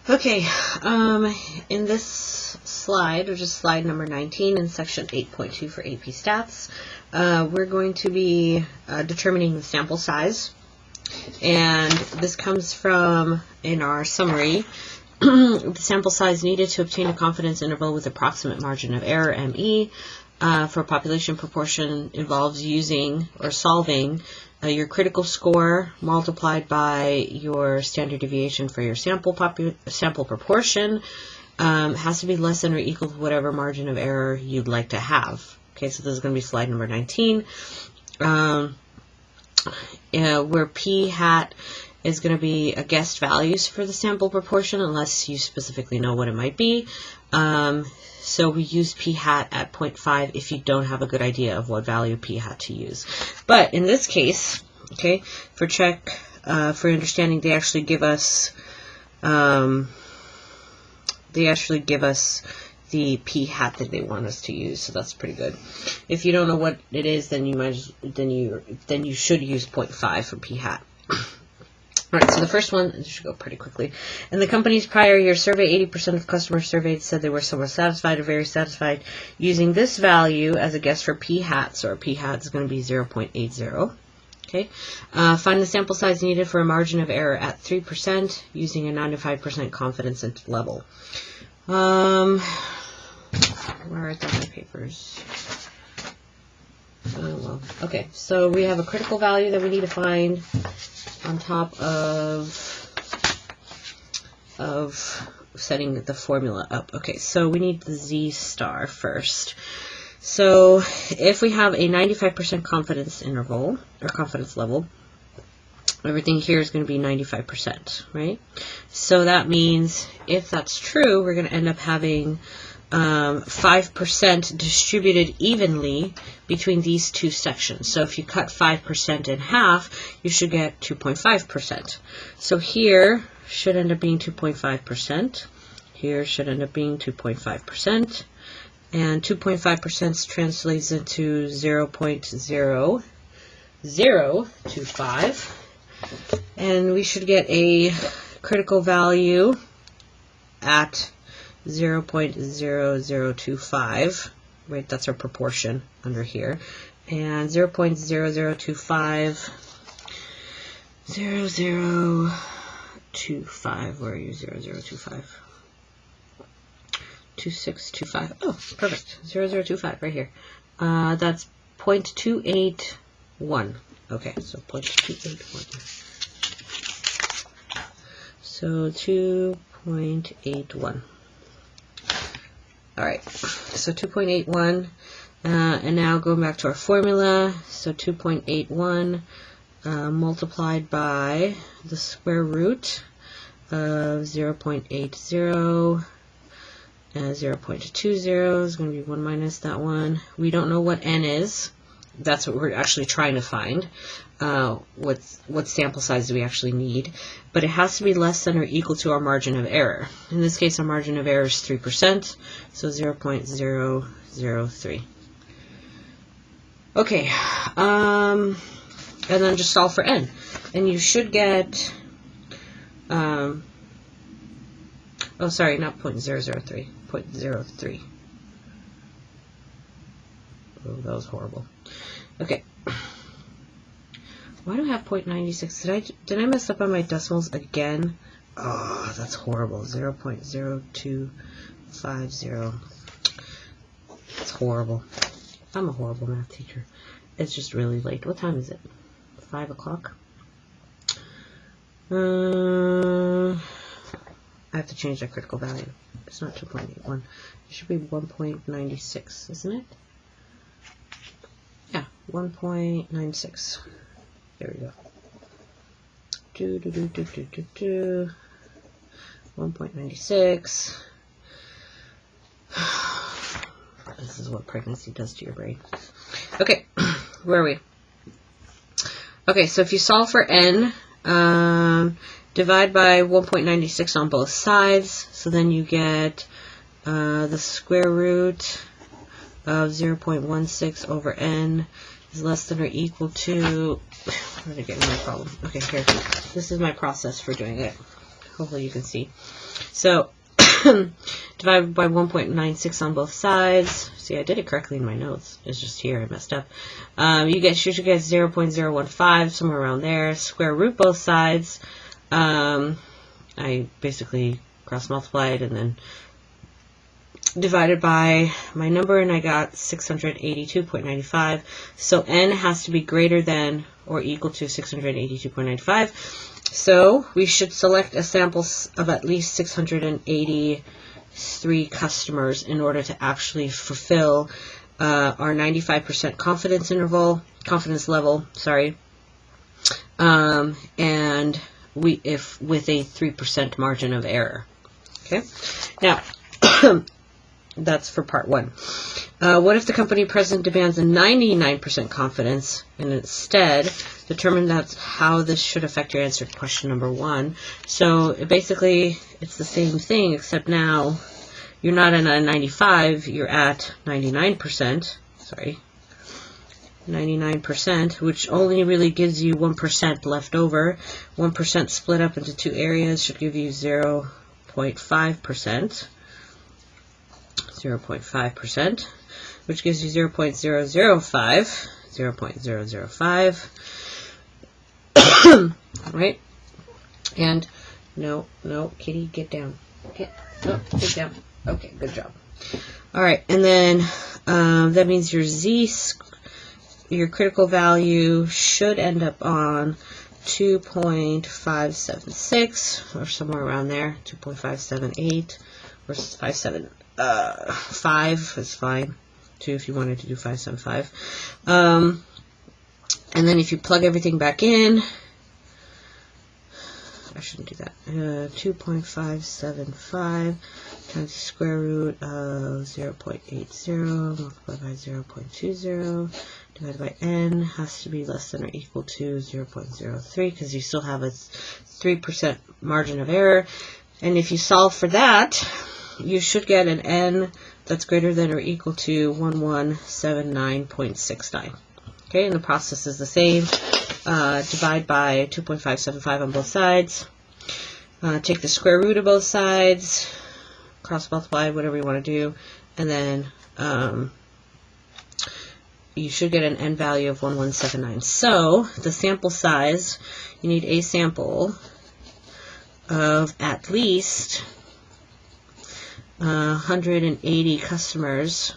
Okay, in this slide, which is slide number 19 in section 8.2 for AP Stats, we're going to be determining the sample size. And this comes from, in our summary, the sample size needed to obtain a confidence interval with approximate margin of error, ME, for population proportion involves using or solving your critical score multiplied by your standard deviation for your sample proportion. Has to be less than or equal to whatever margin of error you'd like to have. Okay, so this is going to be slide number 19, where p hat is going to be a guessed values for the sample proportion unless you specifically know what it might be. So we use p hat at 0.5 if you don't have a good idea of what value p hat to use. But in this case, okay, for understanding, they actually give us the p hat that they want us to use, so that's pretty good. If you don't know what it is, then you should use 0.5 for p hat. Alright, so the first one, this should go pretty quickly. In the company's prior year survey, 80% of customers surveyed said they were somewhat satisfied or very satisfied using this value as a guess for p hat. So our p hat is going to be 0.80. Okay. Find the sample size needed for a margin of error at 3% using a 95% confidence level. Where are my papers? Oh, well. Okay, so we have a critical value that we need to find on top of setting the formula up. Okay, so we need the Z star first. So if we have a 95% confidence interval or confidence level, everything here is going to be 95%, right? So that means if that's true, we're going to end up having 5% distributed evenly between these two sections. So if you cut 5% in half, you should get 2.5%. So here should end up being 2.5%. Here should end up being 2.5%. And 2.5% translates into 0.0025. And we should get a critical value at 0.0025, right? That's our proportion under here. And 0.0025, 0025, where are you? 0025. 2625. Oh, perfect. 0025 right here. That's 0.281. Okay, so 0.281. So 2.81. Alright, so 2.81, and now going back to our formula, so 2.81 multiplied by the square root of 0.80, 0.20 is going to be 1 minus that one. We don't know what n is. That's what we're actually trying to find. What sample size do we actually need? But it has to be less than or equal to our margin of error. In this case, our margin of error is 3%, so 0.003. Okay, and then just solve for n. And you should get, oh, sorry, not 0.003, 0.03. Oh, that was horrible. Okay. Why do I have 0.96? Did I mess up on my decimals again? Oh, that's horrible. 0.0250. That's horrible. I'm a horrible math teacher. It's just really late. What time is it? 5 o'clock? I have to change that critical value. It's not 2.81. It should be 1.96, isn't it? Yeah, 1.96. There we go. 1.96. This is what pregnancy does to your brain. Okay, where are we? Okay, so if you solve for n, divide by 1.96 on both sides, so then you get the square root of 0.16 over n is less than or equal to, I'm going to get my problem. Okay, here. This is my process for doing it. Hopefully you can see. So divided by 1.96 on both sides. See, I did it correctly in my notes. It's just here I messed up. You should get 0.015, somewhere around there. Square root both sides. I basically cross multiplied and then divided by my number, and I got 682.95. So n has to be greater than or equal to 682.95. So we should select a sample of at least 683 customers in order to actually fulfill our 95% confidence level, sorry. And if with a 3% margin of error. Okay. Now, that's for part one. What if the company president demands a 99% confidence, and instead determine that's how this should affect your answer to question number one. So basically, it's the same thing, except now you're not at a 95, you're at 99%. Sorry. 99%, which only really gives you 1% left over. 1% split up into two areas should give you 0.5%. 0.5%, which gives you 0.005. 0.005. Right? And no, kitty, get down. Get down. Okay, good job. All right, and then that means your critical value should end up on 2.576 or somewhere around there. 2.578 versus 575 is fine too if you wanted to do 575. And then if you plug everything back in, I shouldn't do that. 2.575 times the square root of 0.80 multiplied by 0.20 divided by n has to be less than or equal to 0.03 because you still have a 3% margin of error. And if you solve for that, you should get an n that's greater than or equal to 1179.69. Okay, and the process is the same. Divide by 2.575 on both sides. Take the square root of both sides. Cross multiply, whatever you want to do. And then you should get an n value of 1179. So the sample size, you need a sample of at least 180 customers,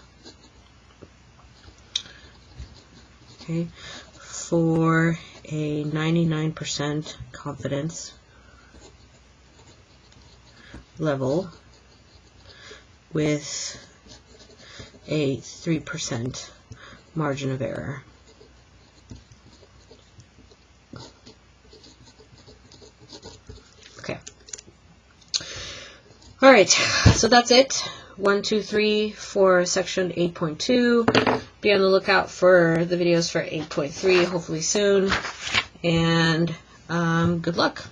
okay, for a 99% confidence level with a 3% margin of error. Okay. All right, so that's it. 1, 2, 3 for section 8.2. Be on the lookout for the videos for 8.3, hopefully soon. And good luck.